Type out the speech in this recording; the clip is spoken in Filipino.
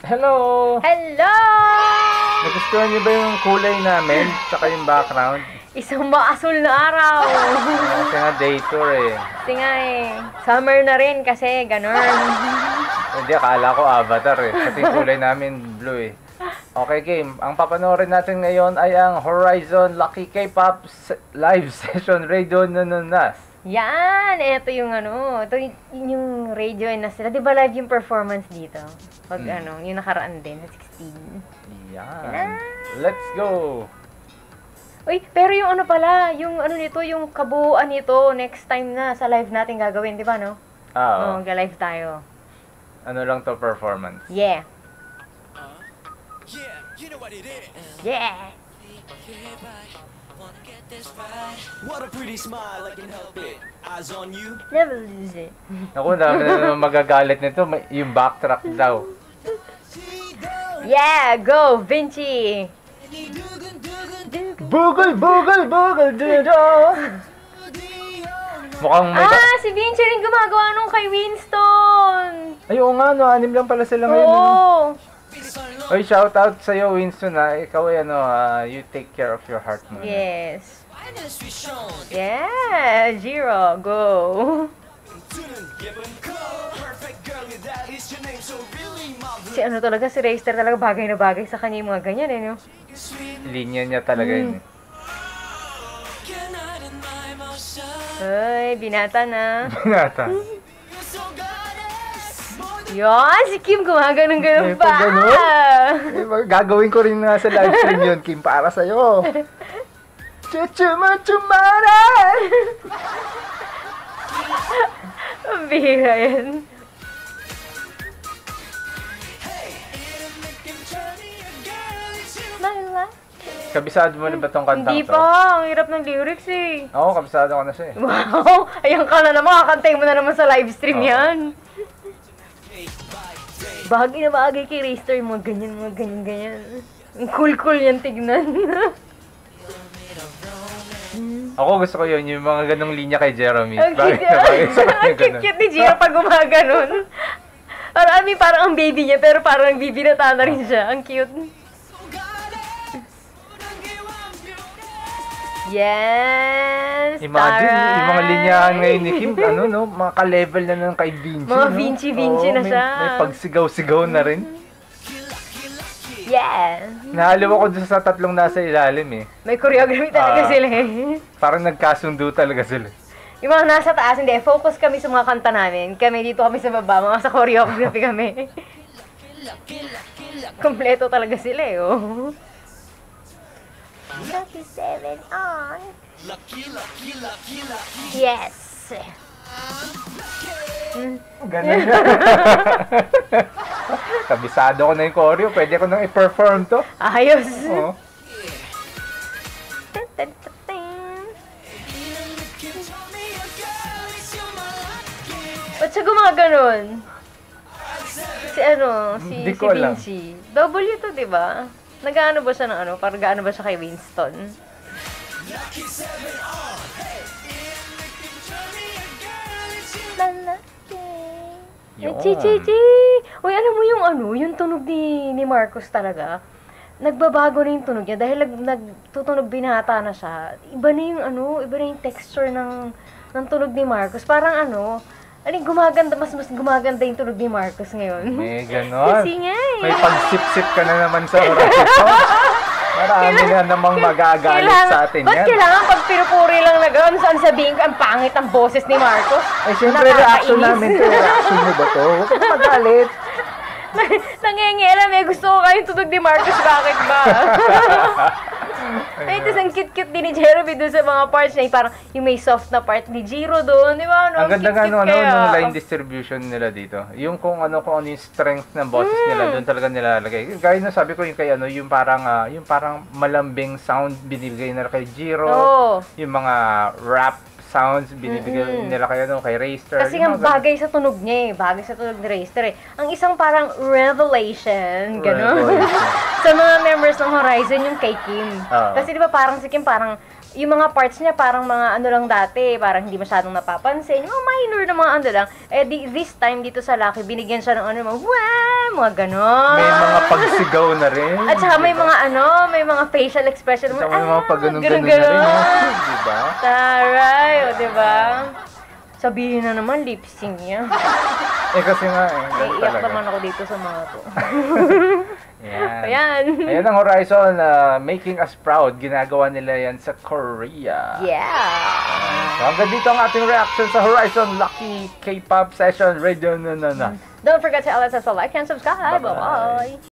Hello! Hello! Nagustuhan niyo ba yung kulay namin? Tsaka yung background? Isang maasul na araw. Kasi nga day tour eh. Kasi nga eh. Summer na rin kasi ganun. Hindi, akala ko avatar eh. Pati yung kulay namin blue eh. Okay game, ang papanoorin natin ngayon ay ang Horizon Lucky K-Pop Live Session Radio Nanas. Yan! Ito yung ito yung radio na sila. Di ba live yung performance dito? Pag yung nakaraan din, 16. Yan. Let's go! Uy, pero yung yung nito, yung kabuuan nito, next time na sa live natin gagawin, di ba no? Oo. Ga-live tayo. Ano lang to performance? Yeah. Yeah, you know what it is. Yeah! What a pretty smile, I can help it. Eyes on you. Never lose it. Ako, dami na naman magagalit nito. Yung backtrack daw. Yeah! Go, Vinci! Bugol, bugol, bugol, dudo! Mukhang may... Si Vinci rin gumagawa nung kay Winston! Ay, oo nga, no? 6 lang pala sila ngayon. Oo! Oy, shout out sa iyo, Winston, ha. Ikaw ay you take care of your heart mo. Yes. Yeah, Jiro, go. Si talaga, si Rayster talaga bagay na bagay sa kanya yung mga ganyan eh, no? Linya niya talaga yun eh. Ay, binata na. Binata. Yan, si Kim gumaganon-ganon May pa. Gagawin ko rin nga sa live stream yun, Kim, para sa'yo. Chuchuma-chumara! Ang bihira yan. Kabisado mo na ba tong kantang Hindi to? pa, ang hirap ng lyrics eh. Oo, kabisado ko na siya eh. Wow, ayan ka na naman, kakantay mo na naman sa live stream yan. Bagay na bagay kay Rayster, mga ganyan. Ang cool yan tignan. Ako gusto ko yun, yung mga ganong linya kay Jeremy. Ang Bagay na bagay sa kanya Ang cute ni Jiro pag gumaganon. Parang ang baby niya, pero parang bibinata na rin siya. Ang cute. Yes! Imagine, taray! yung mga linyahan ngayon ni Kim, mga ka-level na ng kay Vinci. Mga no? Vinci na siya. May pagsigaw-sigaw na rin. Yeah! Nahaliw ako dun sa tatlong nasa ilalim eh. May choreography talaga sila eh. Parang nagkasundo talaga sila. Yung mga nasa taas, hindi. Focus kami sa mga kanta namin. Kami dito kami sa baba, mga sa choreography kami. Kompleto talaga sila eh, oh. Lucky 7 on. Yes! Ganun nga. Kabisado ko na yung choreo. Pwede ko nang i-perform to. Ayos! Oo. Ba't siya gumaganon? Si Hindi si ko alam. Vinci. W to, di ba? Nag-ano ba siya ng Parang gaano ba siya kay Winston? Yun. Chichichi! Uy, alam mo yung tunog ni Marcos talaga. Nagbabago na yung tunog niya dahil nagtutunog binata na siya. Iba na yung texture ng tunog ni Marcos. Parang gumaganda, mas gumaganda yung tunog ni Marcos ngayon. May ganon. Kasi nga eh. May pagsip-sip ka na naman sa Horizon. Marami na namang magagalit sa atin Ba't yan. kailangan pag pinupuri lang na gano'n, saan sabihin ko, ang pangit ang boses ni Marcos? Ay, siyempre, reaction namin to. Reaction mo ba to? Huwag ka magalit. Nangengialam eh. Gusto ko kayong tunog ni Marcos. Bakit ba? Ay, tapos ang cute-cute din ni Jeremy doon sa mga parts na parang yung may soft na part ni Jiro doon. Di ba? Ang ganda nga cute-cute kaya. nung line distribution nila dito. Yung kung ano yung strength ng boses nila, doon talaga nilalagay. Gaya na sabi ko yung kay yung parang malambing sound binibigay nila kay Jiro. Oo. Yung mga rap sounds binibigay nila kay Rayster. Kasi nga bagay sa tunog niya eh. Bagay sa tunog ni Rayster eh. Ang isang parang revelation, gano'n. Sa mga members ng Horizon, yung kay Kim. Kasi di ba parang si Kim parang yung mga parts niya parang mga ano lang dati, parang hindi masyadong napapansin. Yung mga minor na mga ano lang. This time dito sa Lucky, binigyan siya ng ano, mga ganon. May mga pagsigaw na rin. At saka may mga may mga facial expression. At saka may mga pag-ganun-ganun na rin. Diba? Taray, o diba? Sabihin na naman, lip sync niya. Kasi nga Naiiyak naman ako dito sa mga to. Yan. Ayan. Ayan ang Horizon, making us proud. Ginagawa nila yan sa Korea. Yeah. So hanggang dito ang ating reaction sa Horizon Lucky K-Pop Session Radio na. Don't forget to LSS like and subscribe. Bye-bye. Bye-bye.